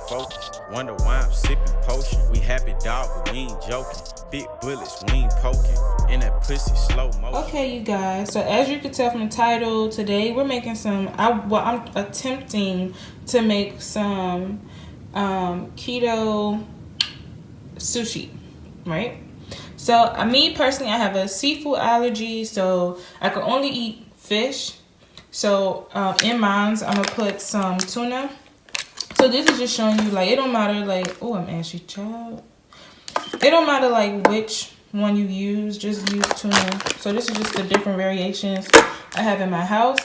focus. Wonder why I'm sipping potion. We happy dog, but we ain't joking. Big bullets, we ain't poking. In that pussy, slow motion. Okay, you guys. So as you can tell from the title, today we're making some. I'm attempting to make some keto sushi, right? So me personally, I have a seafood allergy, so I can only eat fish. So in mine, I'm gonna put some tuna. So this is just showing you, like, it don't matter, like, oh, I'm ashy, child. It don't matter, like, which one you use, just use tuna. So this is just the different variations I have in my house.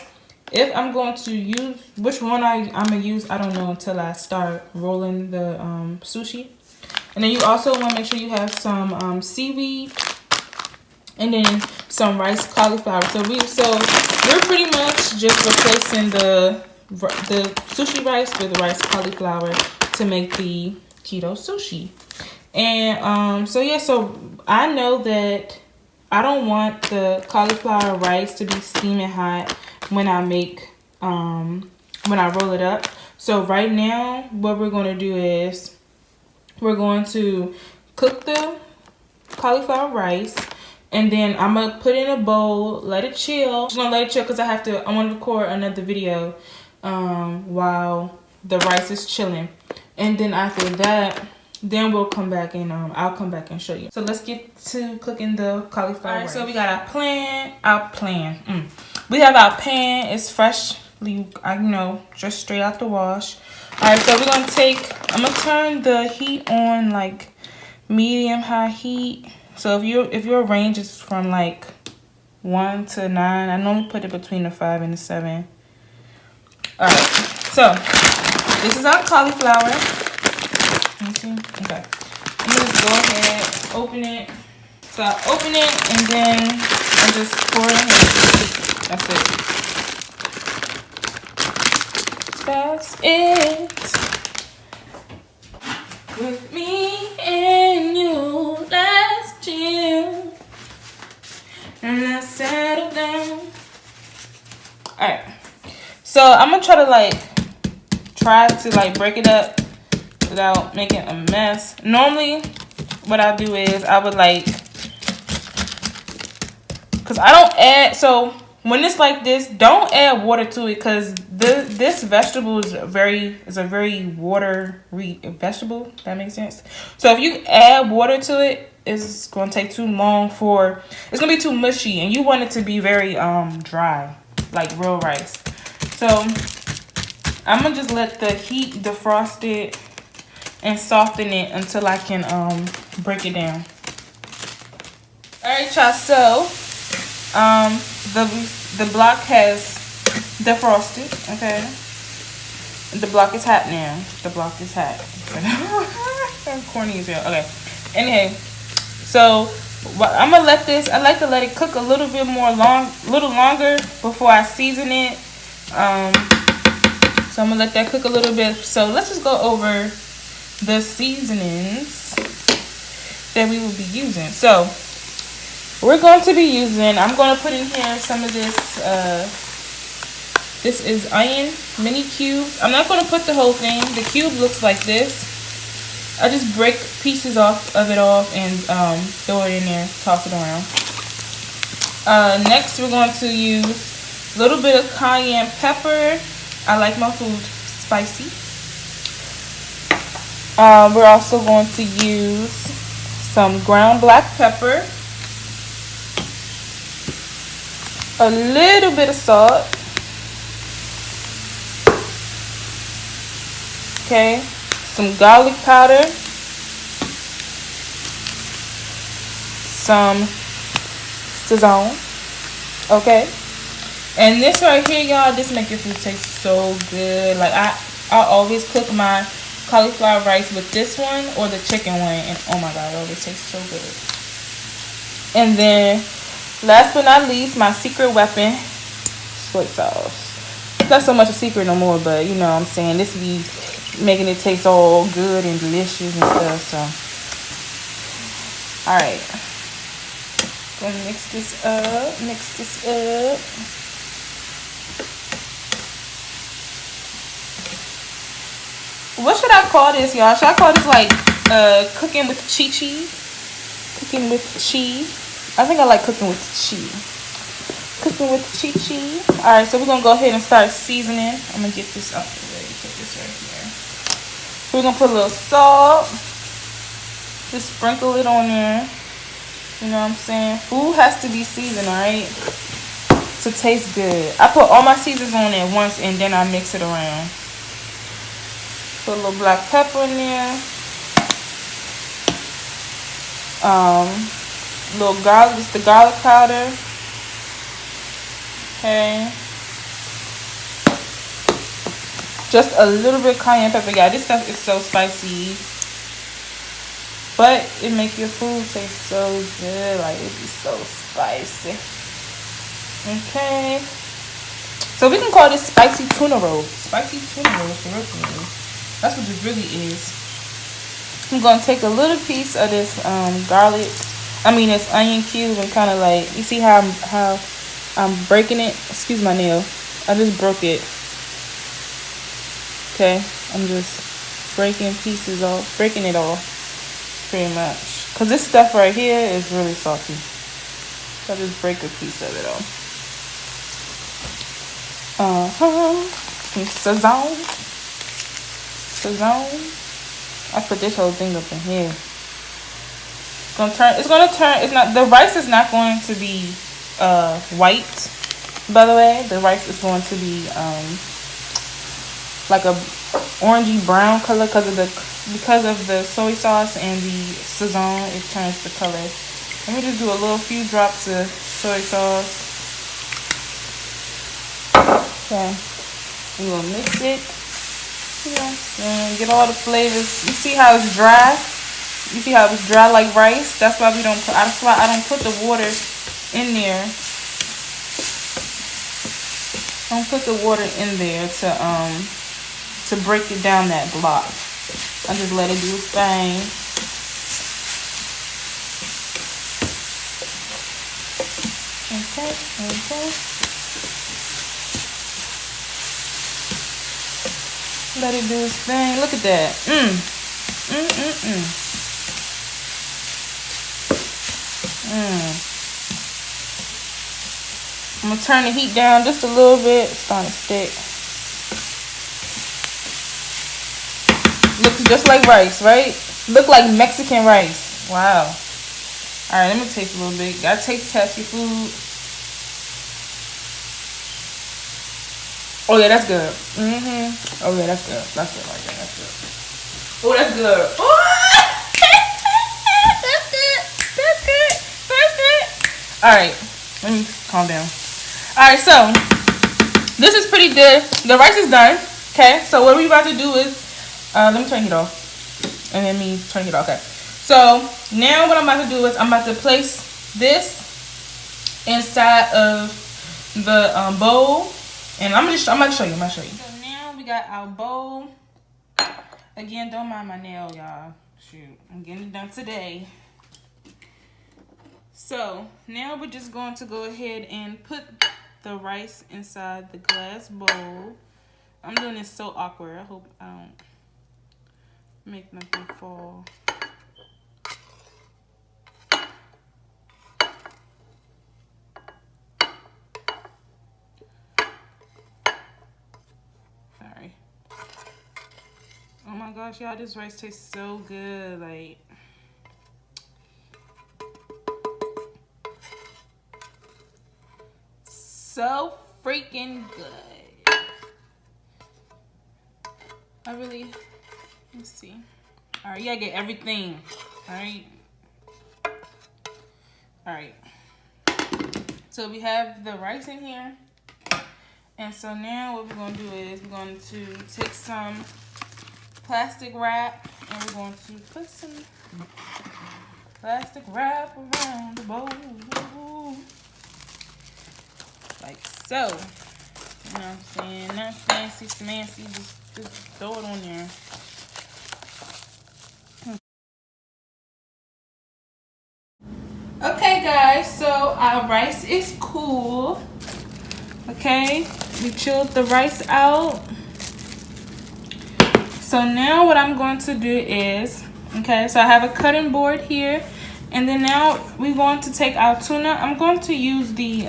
If I'm going to use, which one I'm gonna use, I don't know until I start rolling the sushi. And then you also want to make sure you have some seaweed and then some rice cauliflower. So we're pretty much just replacing the sushi rice with rice cauliflower to make the keto sushi. And so I know that I don't want the cauliflower rice to be steaming hot when I make when I roll it up. So right now what we're going to do is we're going to cook the cauliflower rice, and then I'm gonna put it in a bowl, let it chill. I'm just gonna let it chill because I want to record another video while the rice is chilling. And then after that, then we'll come back and I'll come back and show you. So let's get to cooking the cauliflower rice. So we got our pan. We have our pan. It's freshly, just straight out the wash. Alright, so we're gonna I'm gonna turn the heat on like medium high heat. So if your range is from like 1 to 9, I normally put it between the 5 and the 7. Alright, so this is our cauliflower. Let me see. Okay. I'm gonna just go ahead, open it. So I open it and then I just pour it in. That's it. That's it. With me and you, let's chill and let's settle down. Alright, so I'm gonna try to break it up without making a mess. Normally what I do is I would because I don't add, so when it's like this, don't add water to it because this vegetable is a very watery vegetable. That makes sense. So if you add water to it, it's going to take too long it's going to be too mushy, and you want it to be very dry, like real rice. So I'm going to just let the heat defrost it and soften it until I can break it down. Alright, y'all, so the block has defrosted, okay? The block is hot now. The block is hot. I'm corny as hell. Okay. Anyway, so I'm gonna let this. I like to let it cook a little bit longer before I season it. So I'm gonna let that cook a little bit. So let's just go over the seasonings that we will be using. So we're going to be using, I'm going to put in here some of this, this is onion mini cubes. I'm not going to put the whole thing. The cube looks like this. I just break pieces of it off and throw it in there, toss it around. Next we're going to use a little bit of cayenne pepper. I like my food spicy. We're also going to use some ground black pepper. A little bit of salt. Okay, some garlic powder, some Sazon. Okay, and this right here, y'all, this make your food taste so good. Like I always cook my cauliflower rice with this one or the chicken one, and oh my god, it always tastes so good. And then last but not least, my secret weapon, soy sauce. It's not so much a secret no more, but you know what I'm saying, this be making it taste all good and delicious and stuff. So alright, gonna mix this up. What should I call this, y'all? Should I call this like cooking with chi? Cooking with chi. I think I like cooking with chi. Cooking with chi. Alright, so we're gonna go ahead and start seasoning. I'm gonna get this up. Put this right here. So we're gonna put a little salt. Just sprinkle it on there. You know what I'm saying? Food has to be seasoned, alright? To taste good. I put all my seasons on at once and then I mix it around. Put a little black pepper in there. Little garlic, just the garlic powder. Okay. Just a little bit of cayenne pepper. Yeah, this stuff is so spicy. But it makes your food taste so good. Like, it be so spicy. Okay. So we can call this spicy tuna roll. Spicy tuna roll for real. That's what it really is. I'm going to take a little piece of this garlic. This onion cube and kind of like, you see how I'm breaking it? Excuse my nail. I just broke it. Okay. I'm just breaking it off. Pretty much. Because this stuff right here is really salty. So I just break a piece of it off. Some sazon. I put this whole thing up in here. The rice is not going to be white, by the way. The rice is going to be like a orangey brown color because of the soy sauce and the sazon. It turns the color. Let me just do a few drops of soy sauce. Okay, we're gonna mix it. And get all the flavors. You see how it's dry? You see how it's dry like rice? That's why I don't put the water in there. I don't put the water in there to break it down that block. I just let it do its thing. Okay. Let it do its thing. Look at that. I'm going to turn the heat down just a little bit. It's starting to stick. Looks just like rice, right? Look like Mexican rice. Wow. Alright, let me taste a little bit. Gotta taste test your food. Oh yeah, that's good. Oh yeah, that's good. That's good right there. That's good. Oh, that's good. Oh! That's good. Alright, let me calm down. Alright, so this is pretty good. The rice is done. Okay, so what we're about to do is let me turn it off. And then me turn it off. Okay. So now what I'm about to do is I'm about to place this inside of the bowl. And I'm gonna show you. So now we got our bowl. Again, don't mind my nail, y'all. Shoot, I'm getting it done today. So now we're just going to go ahead and put the rice inside the glass bowl. I'm doing this so awkward. I hope I don't make nothing fall. Sorry. Oh my gosh, y'all, this rice tastes so good. Like, so freaking good. Let's see. All right, you gotta get everything. All right. So we have the rice in here. And so now what we're gonna do is we're going to take some plastic wrap and we're going to put some plastic wrap around the bowl. Like so. You know what I'm saying? Not fancy, smancy, just throw it on there. Okay guys, so our rice is cool. Okay, we chilled the rice out. So now what I'm going to do is, okay, so I have a cutting board here, and then now we're going to take our tuna. I'm going to use the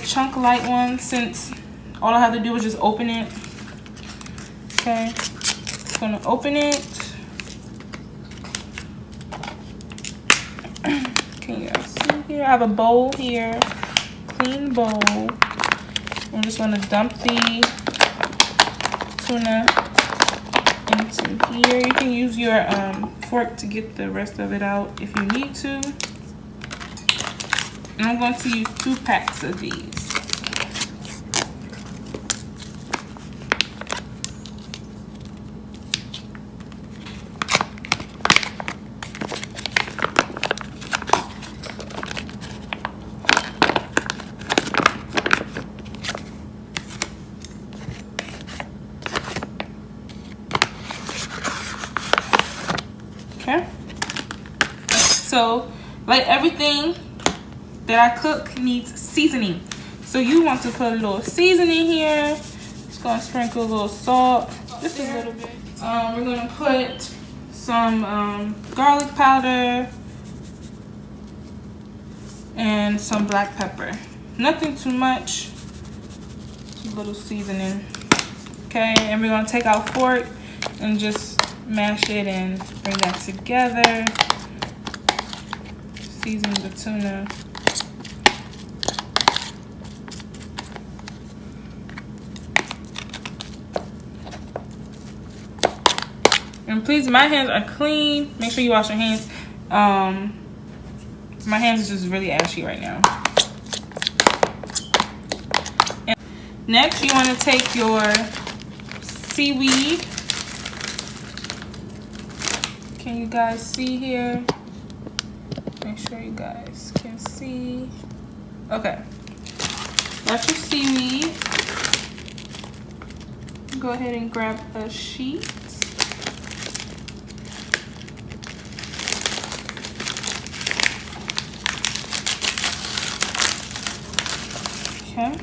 chunk light one, since all I have to do is just open it. Okay, just gonna open it. Can you guys see here? I have a bowl here, clean bowl. I'm just gonna dump the tuna into here. You can use your fork to get the rest of it out if you need to. And I'm going to use 2 packs of these. Okay, so like everything that I cook needs seasoning, so you want to put a little seasoning here. Just gonna sprinkle a little salt, just a little bit. We're gonna put some garlic powder and some black pepper. Nothing too much, just a little seasoning. Okay, and we're gonna take our fork and just mash it and bring that together. Season the tuna. And please, my hands are clean. Make sure you wash your hands. My hands are just really ashy right now. And next, you want to take your seaweed. Can you guys see here? Make sure you guys can see. Okay. That's your seaweed. Go ahead and grab a sheet. Okay.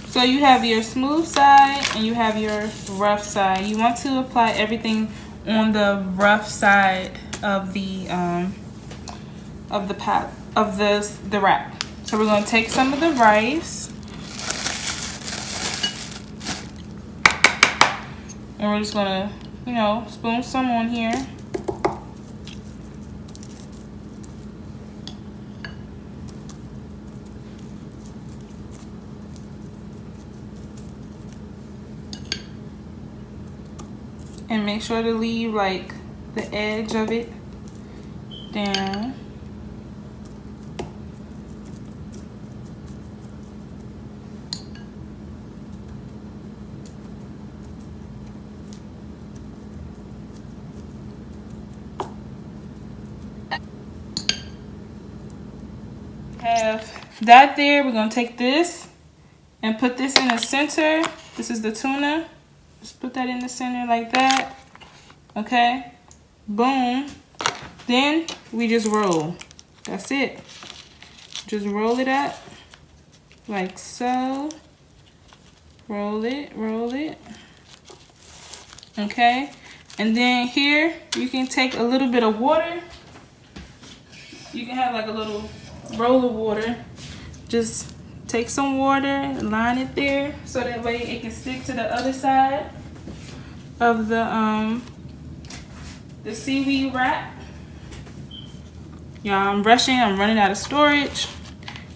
So you have your smooth side and you have your rough side. You want to apply everything on the rough side of the wrap. So we're going to take some of the rice and we're just going to, you know, spoon some on here. And make sure to leave like the edge of it down. Have that there. We're going to take this and put this in the center. This is the tuna. Just put that in the center like that. Okay. Boom. Then we just roll. That's it. Just roll it up like so. Roll it, roll it. Okay. And then here you can take a little bit of water. You can have like a little roll of water. Just take some water, line it there so that way it can stick to the other side of the seaweed wrap. Y'all, I'm rushing, I'm running out of storage.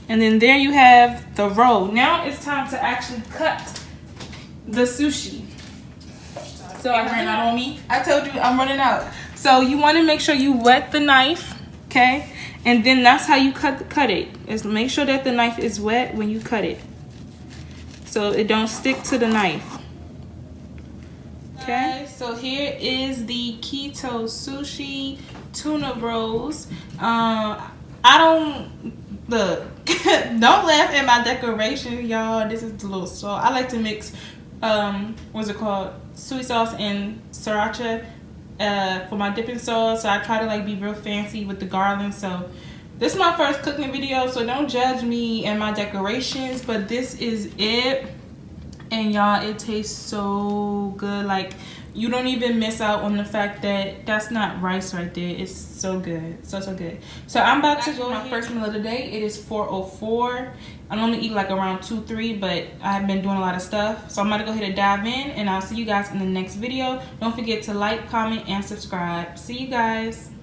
And then there you have the roll. Now it's time to actually cut the sushi. So I ran out on me. I told you I'm running out. So you want to make sure you wet the knife, okay? And then that's how you cut it. Is make sure that the knife is wet when you cut it, so it don't stick to the knife. Okay. So here is the Keto Sushi tuna rolls. I don't look. Don't laugh at my decoration, y'all. This is a little salt. I like to mix what's it called, soy sauce and sriracha for my dipping sauce. So I try to like be real fancy with the garland. So this is my first cooking video, so don't judge me and my decorations, but this is it. And y'all, it tastes so good. Like, you don't even miss out on the fact that that's not rice right there. It's so good. So good. So I'm about to go my first meal of the day. It is 4:04. I normally eat like around 2, 3, but I've been doing a lot of stuff. So I'm about to go ahead and dive in, and I'll see you guys in the next video. Don't forget to like, comment, and subscribe. See you guys.